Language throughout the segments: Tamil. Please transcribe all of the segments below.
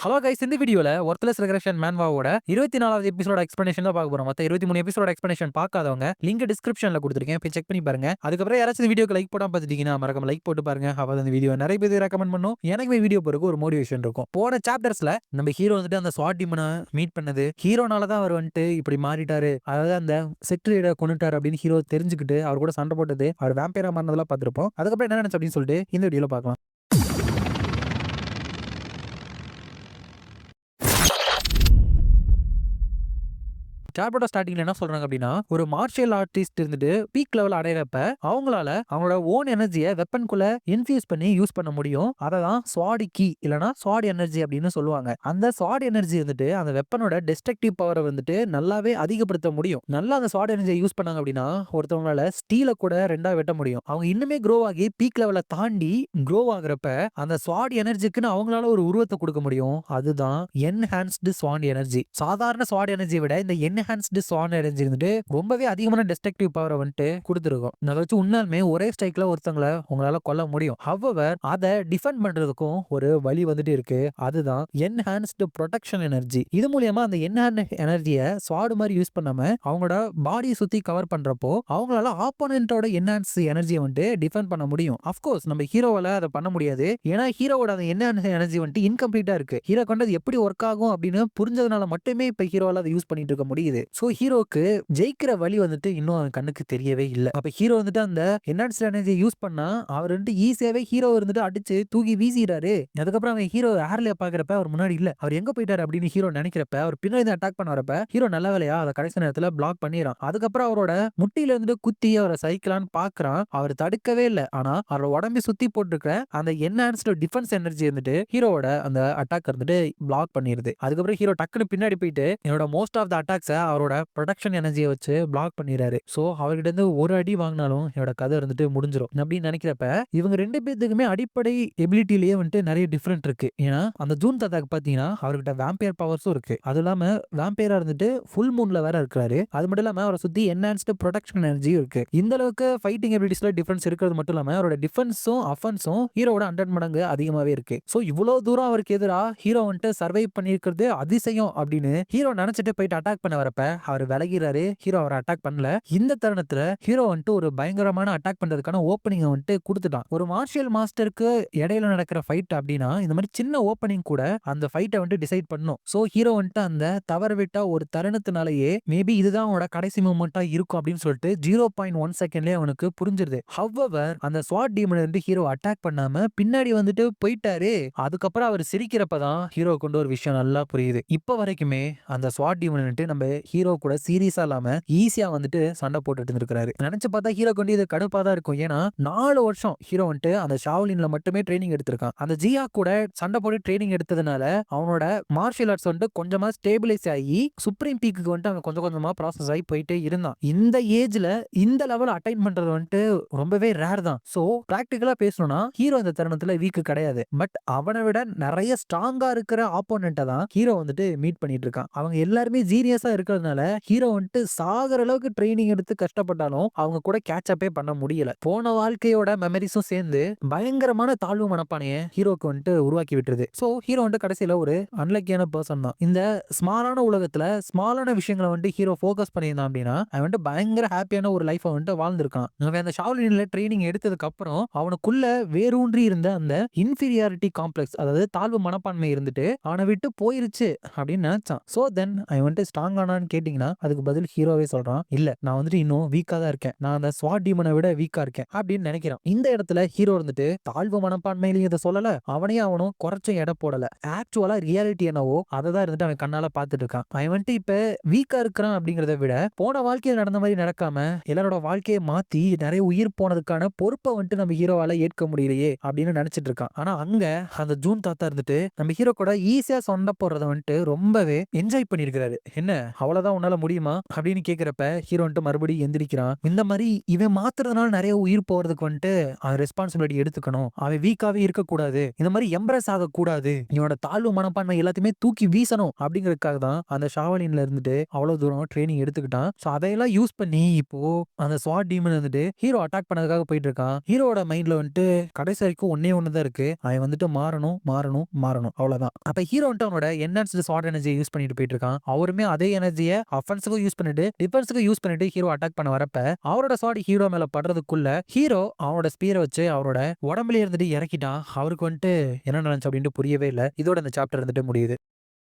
ஹலோ கைஸ், இந்த வீடியோல ஒர்த்லெஸ் ரெக்ரெஷன் மேன்வாவோட 24வது எபிசோட எக்ஸ்பிளனேஷன் தான் பார்க்க போறோம். மத்த 23 எபிசோட எக்ஸ்பிளனேஷன் பார்க்காதவங்க லிங்க் டிஸ்கிரிப்ஷன்ல கொடுத்துருக்கேன், போய் செக் பண்ணி பாருங்க. அதுக்கப்புறம் யாராச்சும் வீடியோக்கு லைக் போடாம பார்த்துட்டீங்கன்னா மறக்காம லைக் போட்டு பாருங்க. அப்ப அந்த வீடியோ நிறைய பேர் ரெக்கமெண்ட் பண்ணும், எனக்கு வீடியோ போறதுக்கு ஒரு மோட்டிவேஷன் இருக்கும். போன சாப்டர்ஸ்ல நம்ம ஹீரோ வந்துட்டு அந்த ஸ்வாட் டீமனை மீட் பண்ணது, ஹீரோனால தான் அவர் வந்துட்டு இப்படி மாறிட்டாரு, அதாவது அந்த செக்ரட்டரியை கொண்டுட்டாரு அப்படின்னு ஹீரோ தெரிஞ்சுக்கிட்டு அவர் கூட சண்டை போட்டது, அவர் வேம்பையரா மாறினதெல்லாம் பார்த்திருப்போம். அதுக்கப்புறம் என்ன நினைச்சு அப்படின்னு சொல்லிட்டு இந்த வீடியோல பார்க்கலாம். சாப்டரோட ஸ்டார்டிங்ல என்ன சொல்றாங்க அப்படின்னா, ஒரு மார்ஷியல் ஆர்டிஸ்ட் இருந்துட்டு பீக் லெவல் அடையறப்ப அவங்களால அவங்களோட ஓன் எனர்ஜியை வெப்பன்குள்ள இன்ஃபியூஸ் பண்ணி யூஸ் பண்ண முடியும். அதை தான் ஸ்வாட் கீ இல்லனா ஸ்வாட் எனர்ஜி அப்படின்னு சொல்லுவாங்க. அந்த ஸ்வாட் எனர்ஜி வந்துட்டு அந்த வெப்பனோட டெஸ்ட்ரக்டிவ் பவரை வந்துட்டு நல்லாவே அதிகப்படுத்த முடியும். நல்லா அந்த ஸ்வாட் எனர்ஜியை யூஸ் பண்ணாங்க அப்படின்னா ஒருத்தவங்களால ஸ்டீலை கூட ரெண்டா வெட்ட முடியும். அவங்க இன்னுமே க்ரோ ஆகி பீக் லெவலை தாண்டி க்ரோ ஆகுறப்ப அந்த ஸ்வாட் எனர்ஜிக்குன்னு அவங்களால ஒரு உருவத்தை கொடுக்க முடியும். அதுதான் என்ஹான்ஸ்டு ஸ்வாட் எனர்ஜி. சாதாரண ஸ்வாட் எனர்ஜியை விட இந்த என்ஹான்ஸ்டு ஸ்வாட் எனர்ஜி இருந்துட்டு ரொம்பவே அதிகமான டெஸ்ட்ரக்டிவ் பவரை வந்துட்டு கொடுத்துருக்கும். அதை வச்சு உண்மையாலுமே ஒரே ஸ்ட்ரைக்ல ஒருத்தவங்களை உங்களால கொல்ல முடியும். ஹவவர் அதை டிஃபெண்ட் பண்றதுக்கும் ஒரு வழி வந்துட்டு இருக்கு. அதுதான் என்ஹான்ஸ்டு ப்ரொடெக்ஷன் எனர்ஜி. இது மூலியமா அந்த என்ஹான்ஸ் எனர்ஜியை ஸ்வாட் மாதிரி யூஸ் பண்ணாம அவங்களோட பாடியை சுத்தி கவர் பண்றப்போ அவங்களால ஆப்போனன்ட்டோட என்ஹான்ஸ் எனர்ஜியை வந்துட்டு டிஃபெண்ட் பண்ண முடியும். அஃப்கோர்ஸ் நம்ம ஹீரோவால அதை பண்ண முடியாது, ஏன்னா ஹீரோவோட அந்த என்ஹான்ஸ் எனர்ஜி வந்துட்டு இன்கம்ப்ளீட்டா இருக்கு. ஹீரோ கொண்டது எப்படி ஒர்க் ஆகும் அப்படின்னு புரிஞ்சதுனால மட்டுமே இப்ப ஹீரோவால அதை யூஸ் பண்ணிட்டு இருக்க முடியுது. சோ ஹீரோக்கு ஜெயிக்கிற வழி வந்துட்டு இன்னும் அவன் கண்ணுக்கு தெரியவே இல்லை. அப்ப ஹீரோ வந்துட்டு அந்த என்ஹான்ஸ் எனர்ஜியை யூஸ் பண்ணா அவர் வந்துட்டு ஈஸியாவே ஹீரோ இருந்துட்டு அடிச்சு தூக்கி வீசிறாரு. அதுக்கப்புறம் அவன் ஹீரோ ஏர்ல பாக்குறப்ப அவர் முன்னாடி இல்ல, அவர் எங்க போயிட்டாரு அப்படின்னு ஹீரோ நினைக்கிறப்ப அவர் பின்னாடி அட்டாக் பண்ண வரப்ப ஹீரோ நல்ல வேலையா அதை கடைசி நேரத்துல பிளாக் பண்ணிடுறான். அதுக்கப்புறம் அவரோட முட்டியில இருந்துட்டு குத்தி அவரை சைக்கலான்னு பாக்குறான். அவர் தடுக்கவே இல்லை, ஆனா அவரோட உடம்பை சுத்தி போட்டுருக்க அந்த என்ஹான்ஸ்டு டிஃபென்ஸ் எனர்ஜி இருந்துட்டு ஹீரோவோட அந்த அட்டாக் இருந்துட்டு பிளாக் பண்ணிடுது. அதுக்கப்புறம் ஹீரோ டக்குன்னு பின்னாடி போயிட்டு என்னோட மோஸ்ட் ஆஃப் த அட்டாக்ஸை அவரோட ப்ரொடக்ஷன் எனர்ஜியை வச்சு பிளாக் பண்ணிடுறாரு. சோ அவர்கிட்ட இருந்து ஒரு அடி வாங்கினாலும் என்னோட கதை இருந்துட்டு முடிஞ்சிடும் அப்படின்னு நினைக்கிறப்ப இவங்க ரெண்டு பேத்துக்குமே அடிப்படை எபிலிட்டிலேயே வந்துட்டு நிறைய டிஃபரெண்ட் இருக்கு. ஏன்னா அந்த ஜூன் தாத்தாக்கு பாத்தீங்கன்னா அவர்கிட்ட வேம்பையர் பவர்ஸும் இருக்கு. அது இல்லாம வேம்பையரா இருந்துட்டு ஃபுல் மூன்ல வேற இருக்காரு. அது மட்டும் இல்லாம அவரை சுத்தி என்ஹான்ஸ்டு ப்ரொடக்ஷன் எனர்ஜியும் இருக்கு. இந்த அளவுக்கு ஃபைட்டிங் எபிலிட்டிஸ்ல டிஃபரன்ஸ் இருக்கிறது மட்டும் இல்லாம அவரோட டிஃபென்ஸும் அஃபென்ஸும் ஹீரோட 100 மடங்கு அதிகமாவே இருக்கு. சோ இவ்வளவு தூரம் அவருக்கு எதிரா ஹீரோ வந்துட்டு சர்வை பண்ணிருக்கிறது அதிசயம் அப்படின்னு ஹீரோ நினைச்சிட்டு போயிட்டு அட்டாக் பண்ண வரப்ப அவர் விலகிறாரு. ஹீரோ அவரை அட்டாக் பண்ணல. இந்த தருணத்துல ஹீரோ வந்துட்டு ஒரு பயங்கரமான அட்டாக் பண்றதுக்கான ஓப்பனிங் வந்துட்டு கொடுத்துட்டான். ஒரு மார்ஷியல் மாஸ்டருக்கு இடையில நடக்கிற ஃபைட் அப்படின்னா இந்த மாதிரி சின்ன ஓப்பனிங் கூட அந்த ஃபைட்டை வந்துட்டு டிசைட் பண்ணும். சோ ஹீரோ வந்துட்டு அந்த தவற விட்டா ஒரு தருணத்தினாலேயே மேபி இதுதான் அவனோட கடைசி மூமெண்டா இருக்கும் அப்படின்னு சொல்லிட்டு 0.1 செகண்ட்லயே அவனுக்கு புரிஞ்சிருது. ஹவவர் அந்த ஸ்வாட் டீமன் வந்து ஹீரோ அட்டாக் பண்ணாம பின்னாடி வந்துட்டு போயிட்டாரு. அதுக்கப்புறம் அவர் சிரிக்கிறப்பதான் ஹீரோ கொண்டு ஒரு விஷயம் நல்லா புரியுது. இப்ப வரைக்குமே அந்த ஸ்வாட் டீமன் நம்ம ஹீரோ கூட சீரியஸா இல்லாம ஈஸியா வந்துட்டு சண்டை போட்டுட்டு இருந்திருக்காரு. நினைச்சு பார்த்தா ஹீரோ கொண்டு இது கடுப்பா தான் இருக்கும். ஏன்னா 4 வருஷம் ஹீரோ வந்துட்டு அந்த ஷாவ்லின்ல மட்டுமே ட்ரைனிங் எடுத்திருக்கான். அந்த ஜியா கூட சண்டை போட்டு ட்ரைனிங் எடுத்ததுனால அவனோட மார்ஷியல் ஆர்ட்ஸ் வந்துட்டு கொஞ்சமா ஸ்டேபிளைஸ் ஆகி சுப்ரீம் பீக்கு வந்துட்டு அவன் கொஞ்சம் கொஞ்சமா ப்ராசஸ் ஆகி போயிட்டே இருந்தான். இந்த ஏஜ்ல இந்த லெவல் அட்டைன் பண்றது வந்துட்டு ரொம்பவே ரேர் தான். சோ பிராக்டிகலா பேசணும்னா ஹீரோ இந்த தருணத்துல வீக் கிடையாது. பட் அவனை விட நிறைய ஸ்ட்ராங்கா இருக்கிற ஆப்போனண்ட்டை தான் ஹீரோ வந்துட்டு மீட் பண்ணிட்டு இருக்கான். அவங்க எல்லாருமே ஜீனியஸா இருக்கிறதுனால ஹீரோ வந்துட்டு சாகர அளவுக்கு ட்ரைனிங் எடுத்து கஷ்டப்பட்டாலும் அவங்க கூட கேட்ச் அப்பே பண்ண முடியல. போன வாழ்க்கையோட மெமரிஸும் சேர்ந்து பயங்கரமான தாழ்வு மனப்பானைய ஹீரோக்கு வந்துட்டு உருவாக்கி விட்டுருது. சோ ஹீரோ வந்துட்டு கடைசியில ஒரு அன்லக்கியான பர்சன் தான். இந்த ஸ்மாலான உலகத்துல ஸ்மாலான விஷயங்களை வந்துட்டு ஹீரோ ஃபோக்கஸ் பண்ணியிருந்தான் அப்படின்னா அவன் வந்துட்டு பயங்கர ஹாப்பியான ஒரு லைஃபை வந்துட்டு வாழ்ந்திருக்கான். அவன் அந்த ஷாவ்லின்ல ட்ரைனிங் எடுத்ததுக்கு அப்புறம் அவனுக்குள்ள வேரூன்றி இருந்த அந்த இன்ஃபீரியாரிட்டி காம்ப்ளெக்ஸ், அதாவது தாழ்வு மனப்பான்மை இருந்துட்டு அவனை விட்டு போயிருச்சு அப்படின்னு நினைச்சான். சோ தென் அவன் வந்துட்டு ஸ்ட்ராங் ஆனான்னு கேட்டீங்கன்னா அதுக்கு பதில் ஹீரோவே சொல்றான், இல்ல நான் வந்துட்டு இன்னும் வீக்கா தான் இருக்கேன், நான் அந்த ஸ்வாட் டீமனை விட வீக்கா இருக்கேன் அப்படின்னு நினைக்கிறான். இந்த இடத்துல ஹீரோ இருந்துட்டு தாழ்வு மனப்பான்மையிலையும் இதை சொல்லல, அவனையும் அவனும் குறைச்ச எடை போடல. ஆக்சுவலா ரியாலிட்டி என்னவோ அதை தான் இருந்துட்டு அவன் கண்ணால பாத்துட்டு இருக்கான். அவன் வந்துட்டு இப்ப வீக்கா இருக்கிறான் அப்படிங்கறத விட போன வாழ்க்கையில் நடந்த மாதிரி நடக்காம எல்லாரோட வாழ்க்கையை மாத்தி நிறைய உயிர் போனதுக்கான பொறுப்பை வந்துட்டு நம்ம ஹீரோவால ஏற்க முடியலையே அப்படின்னு நினைச்சிட்டு இருக்கான். ஆனா அங்க அந்த ஜூன் தாத்தா இருந்துட்டு நம்ம ஹீரோ கூட ஈஸியா சண்டை போடுறத வந்துட்டு ரொம்பவே என்ஜாய் பண்ணிருக்காரு. என்ன அவ்வளவுதான் உன்னால முடியுமா அப்படின்னு கேக்குறப்ப ஹீரோ வந்துட்டு மறுபடியும் எந்திரிக்கிறான். இந்த மாதிரி இவன் மாத்துறதுனால நிறைய உயிர் போறதுக்கு வந்துட்டு அவன் ரெஸ்பான்சிபிலிட்டி எடுத்துக்கணும். அவன் வீக்காவே இருக்கக்கூடாது. இந்த மாதிரி எம்ப்ரஸ் ஆகக்கூடாது. இவனோட தாழ்வு மனப்பான்மை எல்லாத்தையுமே தூக்கி வீசணும் அப்படிங்கிறதுக்காக தான் அந்த ஷாவலின்ல இருந்துட்டு அவ்வளவு தூரம் ட்ரைனிங் எடுத்துக்கிட்டான். ஸோ அதையெல்லாம் யூஸ் பண்ணி இப்போ அந்த ஸ்வாட் டீமன் வந்துட்டு ஹீரோ அட்டாக் பண்ணதுக்காக போயிட்டு இருக்கான். ஹீரோட மைண்ட்ல வந்துட்டு கடைசி வரைக்கும் ஒன்னே ஒண்ணுதான் இருக்கு. அவன் வந்துட்டு மாறணும் மாறணும் மாறணும் அவ்வளவுதான். அப்ப ஹீரோ வந்துட்டு அவனோட என்ஹான்ஸ்டு ஸ்வாட் எனர்ஜியை யூஸ் பண்ணிட்டு போயிட்டு இருக்கான். அவருமே அதே எனர்ஜியை அஃபென்ஸுக்கும் யூஸ் பண்ணிட்டு டிஃபென்ஸுக்கும் யூஸ் பண்ணிட்டு ஹீரோ அட்டாக் பண்ண வரப்ப அவரோட ஸ்வாட் ஹீரோ மேல படுறதுக்குள்ள ஹீரோ அவனோட ஸ்பீரை வச்சு அவரோட உடம்புல இருந்துட்டு இறக்கிட்டான். அவருக்கு வந்துட்டு என்ன நடந்துச்சு அப்படின்ட்டு புரியவே இல்லை. இதோட இந்த சாப்டர் இருந்துட்டு முடியுது.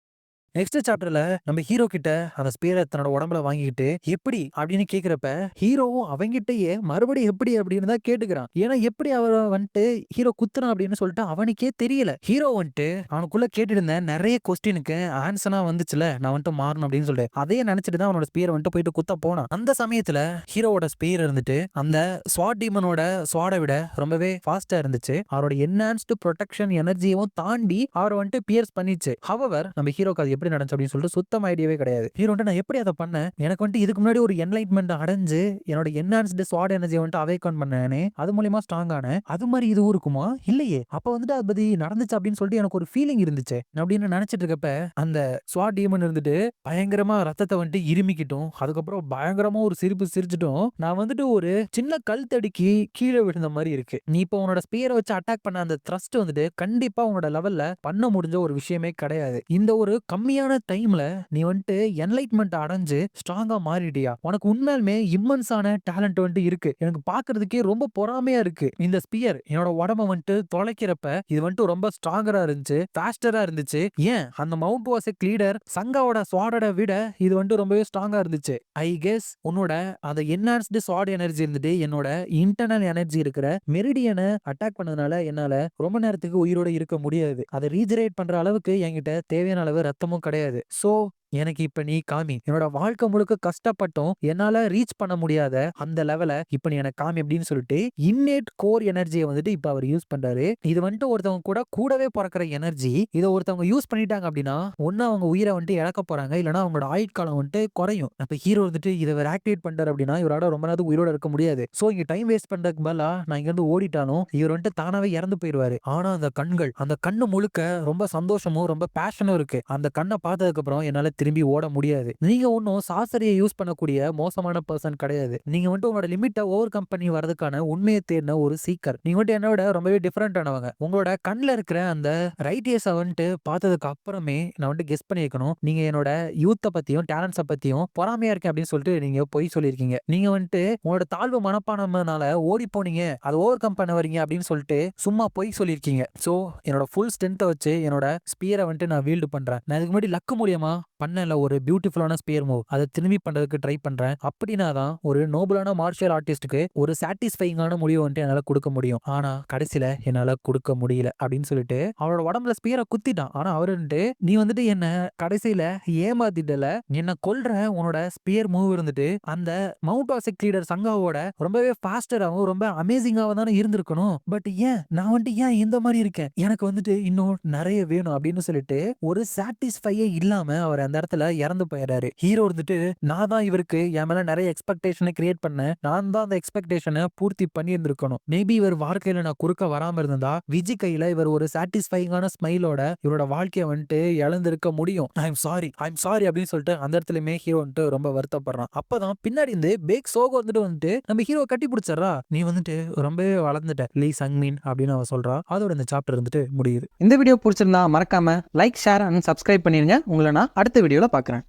நெக்ஸ்ட் சாப்டர்ல நம்ம ஹீரோ கிட்ட அந்த ஸ்பீரை தன்னோட உடம்புல வாங்கிக்கிட்டு எப்படி அப்படின்னு கேக்குறப்ப ஹீரோவும் அவங்கிட்டயே மறுபடியும் எப்படி அப்படின்னு தான் கேட்டுக்கிறான். ஏன்னா எப்படி அவரை வந்துட்டு ஹீரோ குத்துறான் அப்படின்னு சொல்லிட்டு அவனுக்கே தெரியல. ஹீரோ வந்துட்டு அவனுக்குள்ள கேட்டு இருந்த நிறைய கொஸ்டினுக்கு ஆன்சரா வந்துச்சுல, நான் வந்துட்டு மாறணும் அப்படின்னு சொல்லிட்டு அதையே நினைச்சிட்டு தான் அவனோட ஸ்பீரை வந்துட்டு போயிட்டு குத்த போனான். அந்த சமயத்துல ஹீரோவோட ஸ்பீர் இருந்துட்டு அந்த ஸ்வாட் டீமனோட ஸ்வாடை விட ரொம்பவே ஃபாஸ்டா இருந்துச்சு. அவரோட என்ஹான்ஸ்டு ப்ரொடெக்ஷன் எனர்ஜியும் தாண்டி அவரை வந்துட்டு பியர்ஸ் பண்ணிச்சு. ஹவவர் நம்ம ஹீரோக்கு அது எப்படி நடந்துச்சு அப்படின்னு சொல்லிட்டு சுத்தம் ஐடியாவே கிடையாது. ஹீரோ நான் எப்படி அதை பண்ணேன், எனக்கு வந்துட்டு இதுக்கு முன்னாடி ஒரு என்லைட்மெண்ட் அடைஞ்சு என்னோட என்ஹான்ஸ்டு ஸ்வாட் எனர்ஜியை வந்துட்டு அவேக்கன் பண்ணேனே, அது மூலியமா ஸ்ட்ராங் ஆனேன். அது மாதிரி இதுவும் இருக்குமா இல்லையே, அப்ப வந்துட்டு அது பத்தி நடந்துச்சு அப்படின்னு சொல்லிட்டு எனக்கு ஒரு ஃபீலிங் இருந்துச்சு அப்படின்னு நினைச்சிட்டு இருக்கப்ப அந்த ஸ்வாட் டீமன் இருந்துட்டு பயங்கரமா ரத்தத்தை வந்துட்டு இருமிக்கிட்டும் அதுக்கப்புறம் பயங்கரமா ஒரு சிரிப்பு சிரிச்சிட்டும் நான் வந்துட்டு ஒரு சின்ன கல் தடுக்கி கீழே விழுந்த மாதிரி இருக்கு. நீ இப்போ உன்னோட ஸ்பியரை வச்சு அட்டாக் பண்ண அந்த த்ரஸ்ட் வந்துட்டு கண்டிப்பா உன்னோட லெவல்ல பண்ண முடிஞ்ச ஒரு விஷயமே கிடையாது. இந்த ஒரு கம்மியான டைம்ல நீ வந்துட்டு என்லைட்மெண்ட் அடைஞ்சு ஸ்ட்ராங்கா மாறிட்டியா, உனக்கு உண்மையாலுமே இம்மன்ஸான டேலண்ட் வந்துட்டு இருக்கு. எனக்கு பாக்குறதுக்கே ரொம்ப பொறாமையா இருக்கு. இந்த ஸ்பியர் என்னோட உடம்ப வந்துட்டு தொலைக்கிறப்ப இது வந்துட்டு ரொம்ப ஸ்ட்ராங்கரா இருந்துச்சு, ஃபாஸ்டரா இருந்துச்சு. ஏன் அந்த மவுண்ட் வாசக் லீடர் சங்காவோட ஸ்வாடோட விட இது வந்துட்டு ரொம்பவே ஸ்ட்ராங்கா இருந்துச்சு. ஐ கெஸ் உன்னோட அந்த என்ஹான்ஸ்டு ஸ்வாட் எனர்ஜி இருந்துட்டு என்னோட இன்டர்னல் எனர்ஜி இருக்கிற மெரிடியனை அட்டாக் பண்ணதுனால என்னால ரொம்ப நேரத்துக்கு உயிரோட இருக்க முடியாது. அதை ரீஜெனரேட் பண்ற அளவுக்கு என்கிட்ட தேவையான அளவு ரத்தமும் கிடையாது. சோ எனக்கு இப்ப நீ காமி, என்னோட வாழ்க்கை முழுக்க கஷ்டப்பட்டும் என்னால ரீச் பண்ண முடியாத அந்த லெவல இப்ப நீ எனக்கு காமி அப்படின்னு சொல்லிட்டு இன்னேட் கோர் எனர்ஜியை வந்துட்டு இப்ப அவர் யூஸ் பண்றாரு. இது வந்துட்டு ஒருத்தவங்க கூடவே பிறக்கிற எனர்ஜி. இதை ஒருத்தவங்க யூஸ் பண்ணிட்டாங்க அப்படின்னா ஒன்னு அவங்க உயிரை வந்துட்டு இழக்க போறாங்க, இல்லைன்னா அவங்களோட ஆயுட்காலம் வந்துட்டு குறையும். அப்ப ஹீரோ வந்துட்டு இதை ஆக்டிவேட் பண்றாரு அப்படின்னா இவரோட ரொம்ப நேரம் உயிரோட இருக்க முடியாது. சோ இங்க டைம் வேஸ்ட் பண்றதுக்கு பதிலா நான் இங்க இருந்து ஓடிட்டாலும் இவர் வந்துட்டு தானாவே இறந்து போயிருவாரு. ஆனா அந்த கண்ணு முழுக்க ரொம்ப சந்தோஷமும் ரொம்ப பேஷனும் இருக்கு. அந்த கண்ணை பார்த்ததுக்கு அப்புறம் என்னால திரும்பி ஓட முடியாது. நீங்க ஒன்னும் சாசரியை யூஸ் பண்ணக்கூடிய மோசமான பர்சன் கிடையாது. நீங்க வந்துட்டு உங்களோட லிமிட்டை ஓவர் கம் பண்ணி வரதுக்கான உண்மையை தேடின ஒரு சீக்கர். நீங்க வந்துட்டு என்னோட ரொம்பவே டிஃபரெண்ட் ஆனவங்க. உங்களோட கண்ணில் இருக்கிற அந்த ரைட்டியஸை வந்துட்டு பார்த்ததுக்கு அப்புறமே நான் வந்துட்டு கெஸ் பண்ணி வைக்கணும், நீங்க என்னோட யூத்தை பத்தியும் டேலண்ட்ஸை பத்தியும் பொறாமையா இருக்கேன் அப்படின்னு சொல்லிட்டு நீங்க பொய் சொல்லியிருக்கீங்க. நீங்க வந்துட்டு உங்களோட தாழ்வு மனப்பான்மைனால ஓடி போனீங்க, அதை ஓவர் கம் பண்ண வரீங்க அப்படின்னு சொல்லிட்டு சும்மா பொய் சொல்லியிருக்கீங்க. சோ என்னோட ஃபுல் ஸ்ட்ரென்த்தை வச்சு என்னோட ஸ்பியரை வந்துட்டு நான் வீல்டு பண்றேன். நான் இதுக்கு முன்னாடி லக்கு மூலியமா பண்ணல ஒரு பியூட்டிஃபுல்லான ஸ்பியர் மூவ், அதை திரும்பி பண்றதுக்கு ட்ரை பண்றேன். அப்படின்னா தான் ஒரு நோபலான மார்ஷியல் ஆர்டிஸ்டுக்கு ஒரு சாட்டிஸ்ஃபைங்கான முடிவு வந்துட்டு என்னால கொடுக்க முடியும். ஆனா கடைசியில என்னால கொடுக்க முடியல அப்படின்னு சொல்லிட்டு அவரோட உடம்புல ஸ்பியரை குத்திட்டான். ஆனா அவரு நீ வந்துட்டு என்ன கடைசியில ஏமாத்திட்டல, என்ன கொல்ற உன்னோட ஸ்பியர் மூவ் இருந்துட்டு அந்த மவுண்ட் வாசக் லீடர் சங்காவோட ரொம்பவே ஃபாஸ்டராகவும் ரொம்ப அமேசிங்காகவும் தானே இருந்திருக்கணும். பட் ஏன் நான் வந்துட்டு ஏன் இந்த மாதிரி இருக்கேன், எனக்கு வந்துட்டு இன்னும் நிறைய வேணும் அப்படின்னு சொல்லிட்டு ஒரு சாட்டிஸ்ஃபையே இல்லாம அவர் அந்த இடத்துல இறந்து போயிடுறாரு. ஹீரோ இருந்துட்டு நான் தான் இவருக்கு என் மேல நிறைய எக்ஸ்பெக்டேஷனை கிரியேட் பண்ணேன், நான் தான் அந்த எக்ஸ்பெக்டேஷனை பூர்த்தி பண்ணி இருந்திருக்கணும். மேபி இவர் வாழ்க்கையில நான் குறுக்க வராம இருந்தா விஜய் கையில இவர் ஒரு சாட்டிஸ்ஃபைங்கான ஸ்மைலோட இவரோட வாழ்க்கையை வந்துட்டு இழந்திருக்க முடியும். ஐம் சாரி அப்படின்னு சொல்லிட்டு அந்த இடத்துலயுமே ஹீரோ வந்துட்டு ரொம்ப வருத்தப்படுறான். அப்பதான் பின்னாடி இருந்து பேக் சோகோ வந்துட்டு நம்ம ஹீரோ கட்டி பிடிச்சா, நீ வந்துட்டு ரொம்பவே வளர்ந்துட்ட லீ சங்மின் அப்படின்னு அவ சொல்றா. அதோட இந்த சாப்டர் வந்துட்டு முடியுது. இந்த வீடியோ பிடிச்சிருந்தா மறக்காம லைக், ஷேர் அண்ட் சப்ஸ்கிரைப் பண்ணிருங்க. உங்களை நான் அடுத்த வீடியோல பார்க்குறேன்.